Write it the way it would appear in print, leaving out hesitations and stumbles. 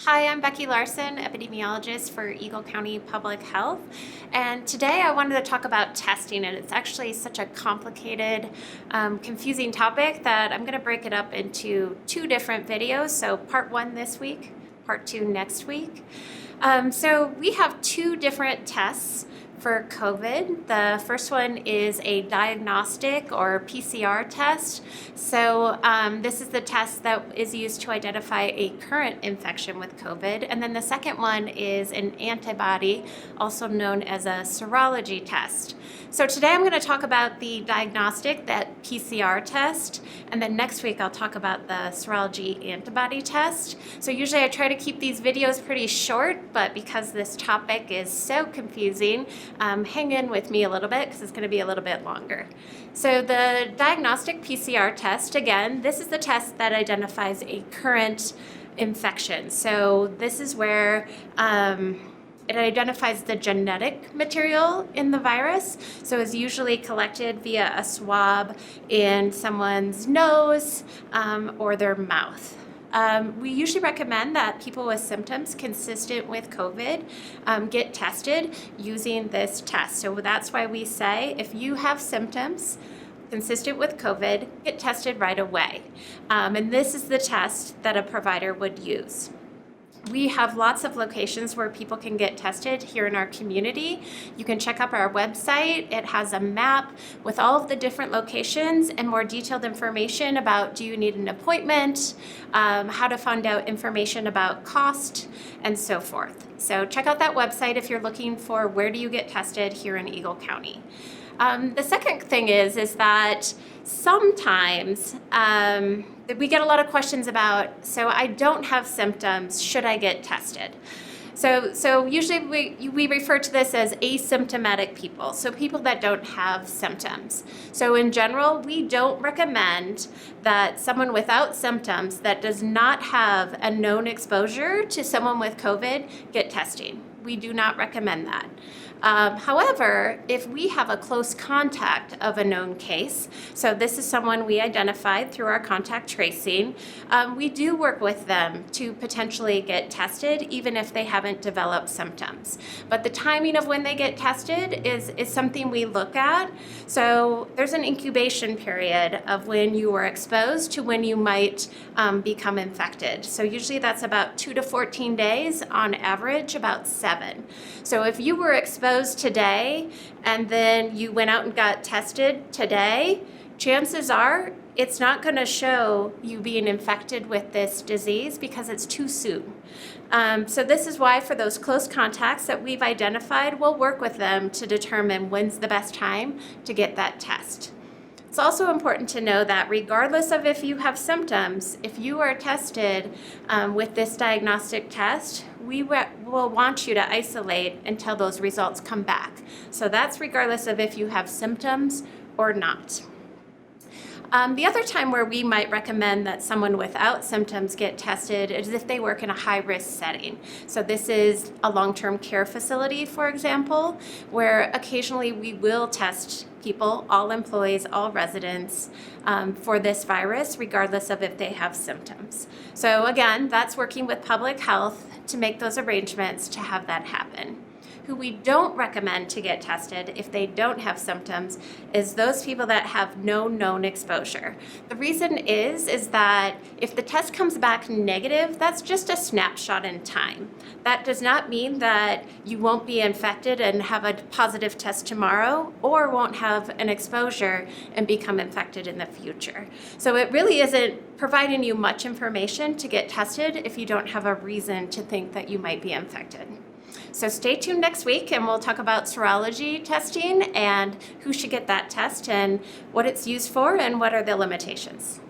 Hi, I'm Becky Larson, Epidemiologist for Eagle County Public Health, and today I wanted to talk about testing, and it's actually such a complicated, confusing topic that I'm going to break it up into two different videos, so part one this week, part two next week. So we have two different tests for COVID. The first one is a diagnostic or PCR test. So this is the test that is used to identify a current infection with COVID. And then the second one is an antibody, also known as a serology test. So today I'm going to talk about the diagnostic, that PCR test, and then next week I'll talk about the serology antibody test. So usually I try to keep these videos pretty short, but because this topic is so confusing, hang in with me a little bit because it's going to be a little bit longer. So the diagnostic PCR test, again, this is the test that identifies a current infection. So this is where it identifies the genetic material in the virus. So it's usually collected via a swab in someone's nose or their mouth. We usually recommend that people with symptoms consistent with COVID get tested using this test. So that's why we say if you have symptoms consistent with COVID, get tested right away. And this is the test that a provider would use. We have lots of locations where people can get tested here in our community. You can check out our website. It has a map with all of the different locations and more detailed information about do you need an appointment, how to find out information about cost, and so forth. So check out that website if you're looking for where do you get tested here in Eagle County. The second thing is that sometimes we get a lot of questions about, so I don't have symptoms, should I get tested? So usually we refer to this as asymptomatic people, so people that don't have symptoms. So in general, we don't recommend that someone without symptoms that does not have a known exposure to someone with COVID get testing. We do not recommend that. However, if we have a close contact of a known case, so this is someone we identified through our contact tracing, we do work with them to potentially get tested even if they haven't developed symptoms. But the timing of when they get tested is something we look at. So there's an incubation period of when you were exposed to when you might become infected. So usually that's about 2 to 14 days, on average about 7. So if you were exposed today and then you went out and got tested today, chances are it's not going to show you being infected with this disease because it's too soon. So this is why for those close contacts that we've identified, we'll work with them to determine when's the best time to get that test. It's also important to know that regardless of if you have symptoms, if you are tested with this diagnostic test, we will want you to isolate until those results come back. So that's regardless of if you have symptoms or not. The other time where we might recommend that someone without symptoms get tested is if they work in a high-risk setting. So this is a long-term care facility, for example, where occasionally we will test people, all employees, all residents, for this virus, regardless of if they have symptoms. So again, that's working with public health to make those arrangements to have that happen. Who we don't recommend to get tested if they don't have symptoms is those people that have no known exposure. The reason is that if the test comes back negative, that's just a snapshot in time. That does not mean that you won't be infected and have a positive test tomorrow or won't have an exposure and become infected in the future. So it really isn't providing you much information to get tested if you don't have a reason to think that you might be infected. So stay tuned next week and we'll talk about serology testing and who should get that test and what it's used for and what are the limitations.